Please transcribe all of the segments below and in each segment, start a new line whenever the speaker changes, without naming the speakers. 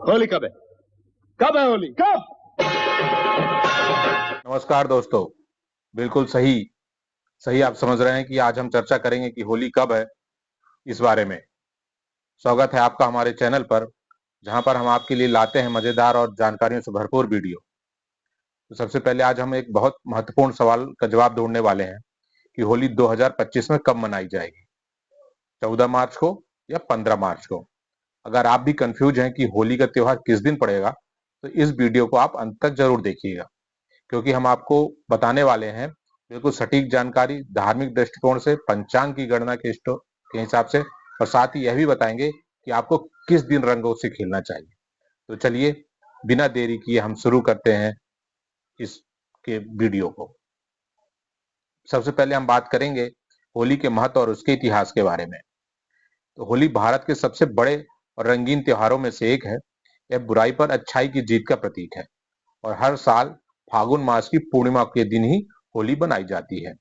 होली कब है? कब है होली? कब?
नमस्कार दोस्तों। बिल्कुल सही सही आप समझ रहे हैं कि आज हम चर्चा करेंगे कि होली कब है, इस बारे में। स्वागत है आपका हमारे चैनल पर, जहां पर हम आपके लिए लाते हैं मजेदार और जानकारियों से भरपूर वीडियो। तो सबसे पहले आज हम एक बहुत महत्वपूर्ण सवाल का जवाब ढूंढने वाले हैं कि होली 2025 में कब मनाई जाएगी, 14 मार्च को या 15 मार्च को। अगर आप भी कंफ्यूज हैं कि होली का त्योहार किस दिन पड़ेगा, तो इस वीडियो को आप अंत तक जरूर देखिएगा, क्योंकि हम आपको बताने वाले हैं बिल्कुल सटीक जानकारी, धार्मिक दृष्टिकोण से, पंचांग की गणना के हिसाब से, और साथ ही यह भी बताएंगे कि आपको किस दिन रंगों से खेलना चाहिए। तो चलिए बिना देरी किए हम शुरू करते हैं इस के वीडियो को। सबसे पहले हम बात करेंगे होली के महत्व और उसके इतिहास के बारे में। तो होली भारत के सबसे बड़े और रंगीन त्योहारों में से एक है। यह बुराई पर अच्छाई की जीत का प्रतीक है और हर साल फागुन मास की पूर्णिमा के दिन ही होली बनाई जाती है।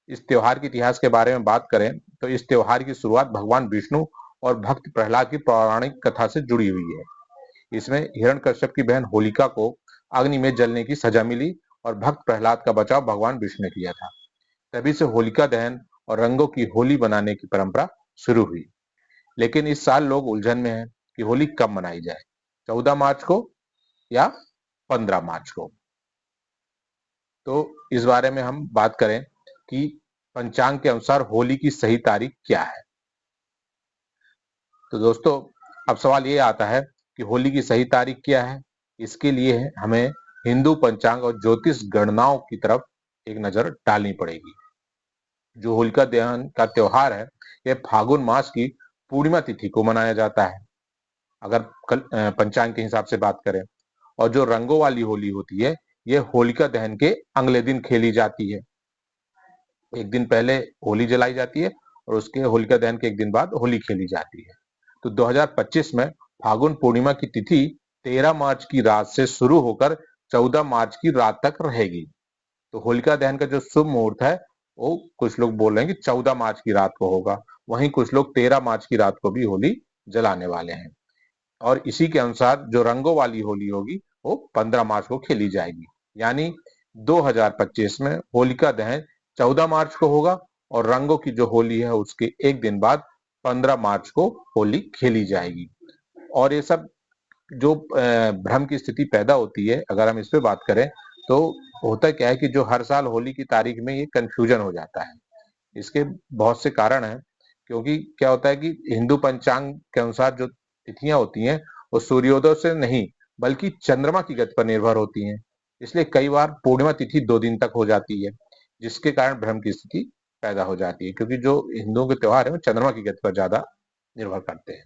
इस त्योहार के इतिहास के बारे में बात करें तो इस त्योहार की शुरुआत भगवान विष्णु और भक्त प्रहलाद की पौराणिक कथा से जुड़ी हुई है। इसमें हिरण्यकश्यप की बहन होलिका को अग्नि में जलने की सजा मिली और भक्त प्रहलाद का बचाव भगवान विष्णु ने किया था। तभी से होलिका दहन और रंगों की होली बनाने की परंपरा शुरू हुई। लेकिन इस साल लोग उलझन में हैं कि होली कब मनाई जाए, 14 मार्च को या 15 मार्च को। तो इस बारे में हम बात करें कि पंचांग के अनुसार होली की सही तारीख क्या है। तो दोस्तों, अब सवाल ये आता है कि होली की सही तारीख क्या है। इसके लिए हमें हिंदू पंचांग और ज्योतिष गणनाओं की तरफ एक नजर डालनी पड़ेगी। जो होलिका दहन का त्योहार है, यह फागुन मास की पूर्णिमा तिथि को मनाया जाता है, अगर पंचांग के हिसाब से बात करें। और जो रंगों वाली होली होती है, यह होलिका दहन के अगले दिन खेली जाती है। एक दिन पहले होली जलाई जाती है और उसके होलिका दहन के एक दिन बाद होली खेली जाती है। तो 2025 में फागुन पूर्णिमा की तिथि 13 मार्च की रात से शुरू होकर 14 मार्च की रात तक रहेगी। तो होलिका दहन का जो शुभ मुहूर्त है, वो कुछ लोग बोल रहे हैं कि 14 मार्च की रात को होगा, वहीं कुछ लोग 13 मार्च की रात को भी होली जलाने वाले हैं। और इसी के अनुसार जो रंगों वाली होली होगी, वो 15 मार्च को खेली जाएगी। यानी 2025 में होलिका दहन 14 मार्च को होगा और रंगों की जो होली है उसके एक दिन बाद 15 मार्च को होली खेली जाएगी। और ये सब जो भ्रम की स्थिति पैदा होती है, अगर हम इस पे बात करें, तो होता क्या है कि जो हर साल होली की तारीख में ये कंफ्यूजन हो जाता है। इसके बहुत से कारण हैं, क्योंकि क्या होता है कि हिंदू पंचांग के अनुसार जो तिथियां होती हैं, वो सूर्योदय से नहीं बल्कि चंद्रमा की गति पर निर्भर होती हैं। इसलिए कई बार पूर्णिमा तिथि 2 दिन तक हो जाती है, जिसके कारण भ्रम की स्थिति पैदा हो जाती है, क्योंकि जो हिंदुओं के त्योहार है वो चंद्रमा की गति पर ज्यादा निर्भर करते हैं।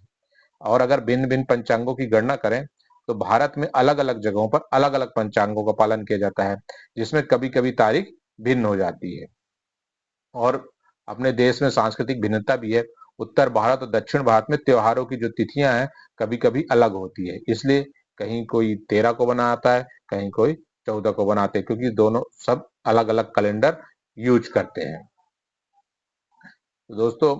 और अगर भिन्न भिन्न पंचांगों की गणना करें, तो भारत में अलग अलग जगहों पर अलग अलग पंचांगों का पालन किया जाता है, जिसमें कभी कभी तारीख भिन्न हो जाती है। और अपने देश में सांस्कृतिक भिन्नता भी है। उत्तर भारत और दक्षिण भारत में त्योहारों की जो तिथियां हैं, कभी कभी अलग होती है। इसलिए कहीं कोई 13 को बनाता है, कहीं कोई 14 को बनाते हैं, क्योंकि दोनों सब अलग अलग कैलेंडर यूज करते हैं। तो दोस्तों,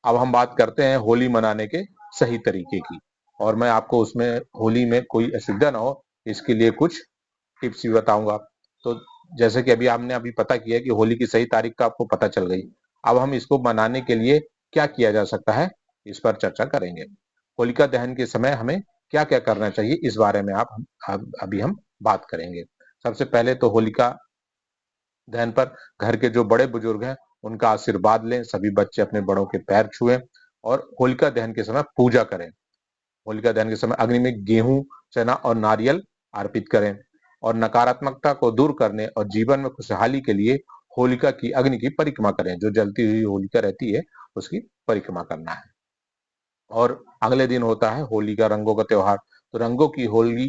अब हम बात करते हैं होली मनाने के सही तरीके की, और मैं आपको उसमें होली में कोई असुविधा ना हो, इसके लिए कुछ टिप्स भी बताऊंगा। तो जैसे कि हमने अभी पता किया कि होली की सही तारीख का आपको पता चल गई। अब हम इसको मनाने के लिए क्या किया जा सकता है, इस पर चर्चा करेंगे। होलिका दहन के समय हमें क्या क्या करना चाहिए, इस बारे में अभी हम बात करेंगे। सबसे पहले तो होलिका दहन पर घर के जो बड़े बुजुर्ग हैं, उनका आशीर्वाद लें। सभी बच्चे अपने बड़ों के पैर छुएं और होलिका दहन के समय पूजा करें। होलिका दहन के समय अग्नि में गेहूं, चना और नारियल अर्पित करें। और नकारात्मकता को दूर करने और जीवन में खुशहाली के लिए होलिका की अग्नि की परिक्रमा करें। जो जलती हुई होलिका रहती है, उसकी परिक्रमा करना है। और अगले दिन होता है होली का रंगों का त्योहार। तो रंगों की होली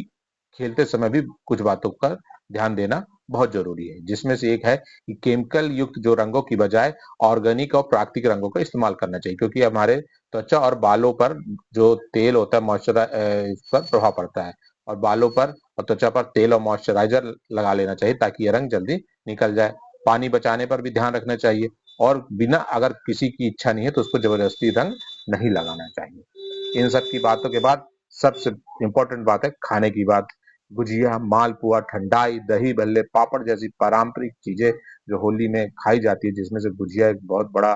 खेलते समय भी कुछ बातों का ध्यान देना बहुत जरूरी है, जिसमें से एक है कि केमिकल युक्त जो रंगों की बजाय ऑर्गेनिक और प्राकृतिक रंगों का इस्तेमाल करना चाहिए, क्योंकि हमारे त्वचा और बालों पर जो तेल होता है, मॉइस्चराइजर, इस पर प्रभाव पड़ता है। और बालों पर और त्वचा पर तेल और मॉइस्चराइजर लगा लेना चाहिए, ताकि ये रंग जल्दी निकल जाए। पानी बचाने पर भी ध्यान रखना चाहिए, और बिना, अगर किसी की इच्छा नहीं है तो उसको जबरदस्ती रंग नहीं लगाना चाहिए। इन सब की बातों के बाद सबसे इम्पोर्टेंट बात है खाने की बात। गुजिया, मालपुआ, ठंडाई, दही भल्ले, पापड़ जैसी पारंपरिक चीजें जो होली में खाई जाती है, जिसमें से गुजिया एक बहुत बड़ा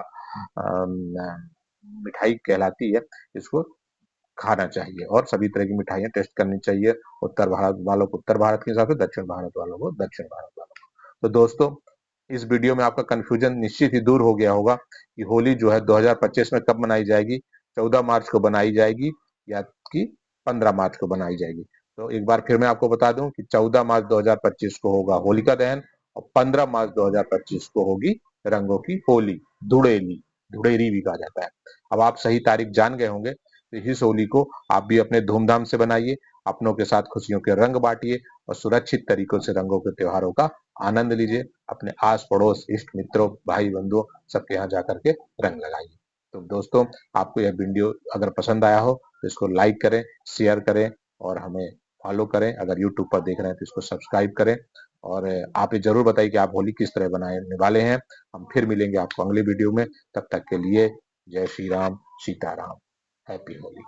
मिठाई कहलाती है, इसको खाना चाहिए और सभी तरह की मिठाइयाँ टेस्ट करनी चाहिए। उत्तर भारत वालों को उत्तर भारत के हिसाब से, दक्षिण भारत वालों को दक्षिण भारत वालों को। तो दोस्तों, इस वीडियो में आपका कंफ्यूजन निश्चित ही दूर हो गया होगा कि होली जो है 2025 में कब मनाई जाएगी, 14 मार्च को बनाई जाएगी या कि 15 मार्च को बनाई जाएगी। तो एक बार फिर मैं आपको बता दूं कि 14 मार्च 2025 को होगा होलिका दहन और 15 मार्च 2025 को होगी रंगों की होली, धुड़ेली, धुड़ेरी भी कहा जाता है। अब आप सही तारीख जान गए होंगे, तो इस होली को आप भी अपने धूमधाम से बनाइए, अपनों के साथ खुशियों के रंग बांटिए और सुरक्षित तरीकों से रंगों के त्योहारों का आनंद लीजिए। अपने आस पड़ोस, इष्ट मित्रों, भाई बंधुओं सबके यहाँ जाकर के रंग लगाइए। तो दोस्तों, आपको यह वीडियो अगर पसंद आया हो तो इसको लाइक करें, शेयर करें और हमें फॉलो करें। अगर यूट्यूब पर देख रहे हैं तो इसको सब्सक्राइब करें और आप ये जरूर बताइए कि आप होली किस तरह बनाने वाले हैं। हम फिर मिलेंगे आपको अगले वीडियो में, तब तक के लिए जय श्री राम, सीताराम, हैप्पी होली।